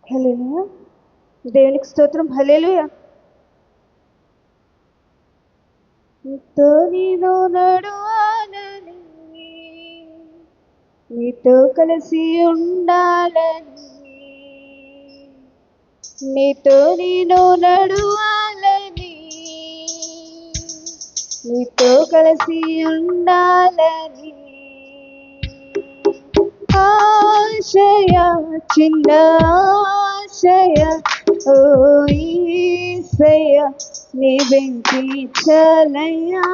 హల్లెలూయా. దేవునికి స్తోత్రం. హల్లెలూయా. నీతో నేను నడవాలని, నీతో కలిసి ఉండాలని, నీతో నేను నడవాలని, నీతో కలిసి ఉండాలని ఆశయ, చిన్న ఆశయ, ఓ యేసయ్య నీ వెంకి చలయ్యా.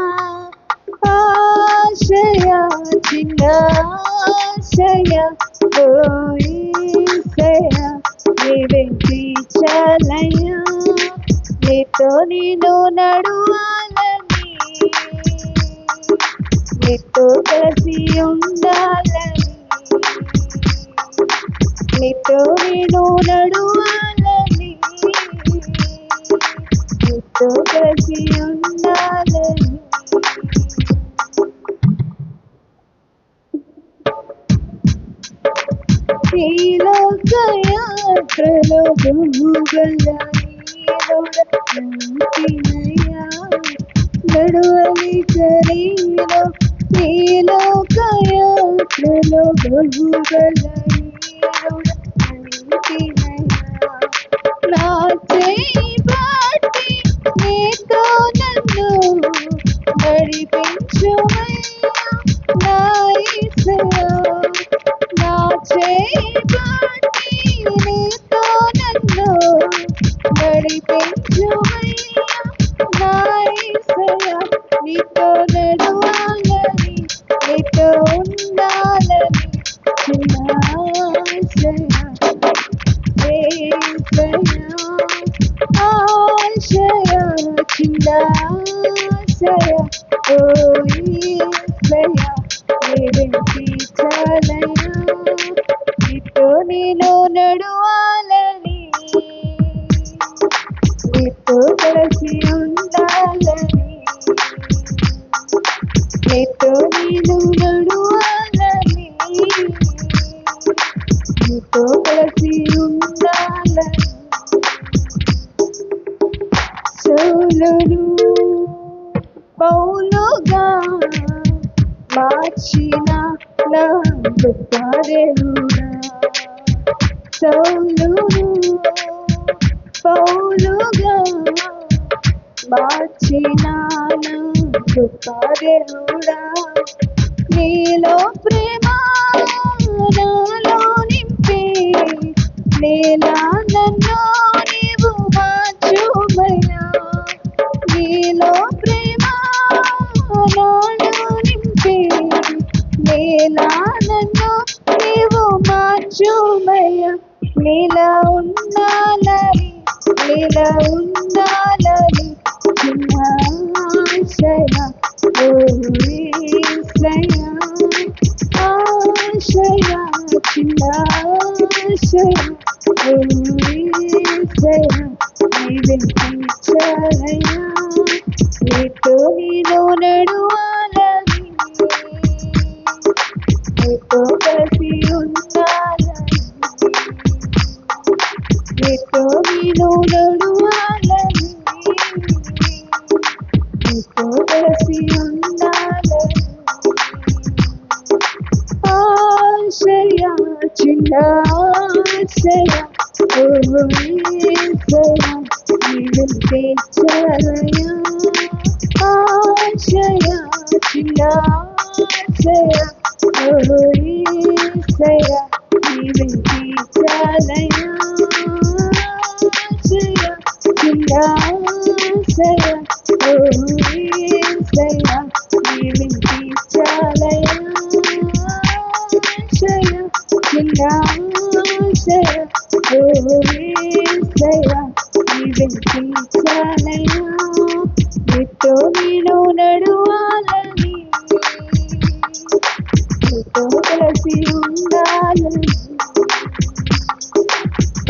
ఆశయ, చిన్న ఆశయ, ఓ యేసయ్య నీ వెంకి చలయ్యా. నీతో నేను నడవాలని, నీతో కలిసి ఉండాలని, నీతో నేను నడవాలని, నీతో కలిసి ఉండాలని. ఈ లోక యాత్రలో నడువని కరీలో, ఈ లోక యాత్రలో నా చేయి పట్టి నీతో నన్ను నడిపించుమయ్యా నా యేసయ్యా. నా చేయి పట్టి నీతో నన్ను నడిపించుమయ్యా నా యేసయ్యా. నీతో నడవాలని, నీతో ఉండాలని చిన్న ఆశయ, యేసయ్యా. ఆశయ, చిన్న ఆశయ, ఓ యేసయ్యా నీ వెంకి చలయ్యా. నీతో నేను నడవాలని, నీతో కలిసి ఉండాలని, నీతో నేను నడవాలని, నీతో కలిసి ఉండాలని. సౌలును పౌలుగా మార్చిన నా గొప్ప దేవుడా, సౌలును పౌలుగా మార్చిన నా గొప్ప దేవుడా. నీలో ప్రేమ నాలో నింపి, నీలా నన్ను నీవు మార్చుమయ్యా. నీలో ప్రేమ నాలో నింపి, నీలా నన్ను నీవు మార్చుమయ్యా. నీలా ఉండాలని, నీలా ఉండాలని చిన్న ఆశయ, ఓ యేసయ్యా. ఆశయ, చిన్న ఆశయ, ఓ యేసయ్యా నీ వెంకి చలయ్యా. నీతో నేను నడవాలని, నీతో కలిసి ఉండాలని, నీతో నేను నడవాలని, నీతో కలిసి ఉండాలని. ఆశయ, చిన్న ఆశయ, ఓ యేసయ్యా నీ వెంకి చలయ్యా. ఆశయ, చిన్న ఆశయ, ఓ యేసయ్యా నీ వెంకి చలయ్యా. ఆశయ, చిన్న ఆశయ, ఓ యేసయ్యా నీ వెంకి చలయ్యా. ఆశయ, చిన్న ఆశయ, ఓ యేసయ్యా నీ వెంకి చలయ్యా. నీతో నేను నడవాలని, నీతో కలిసి ఉండాలని,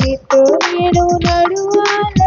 నీతో నేను నడవాలని,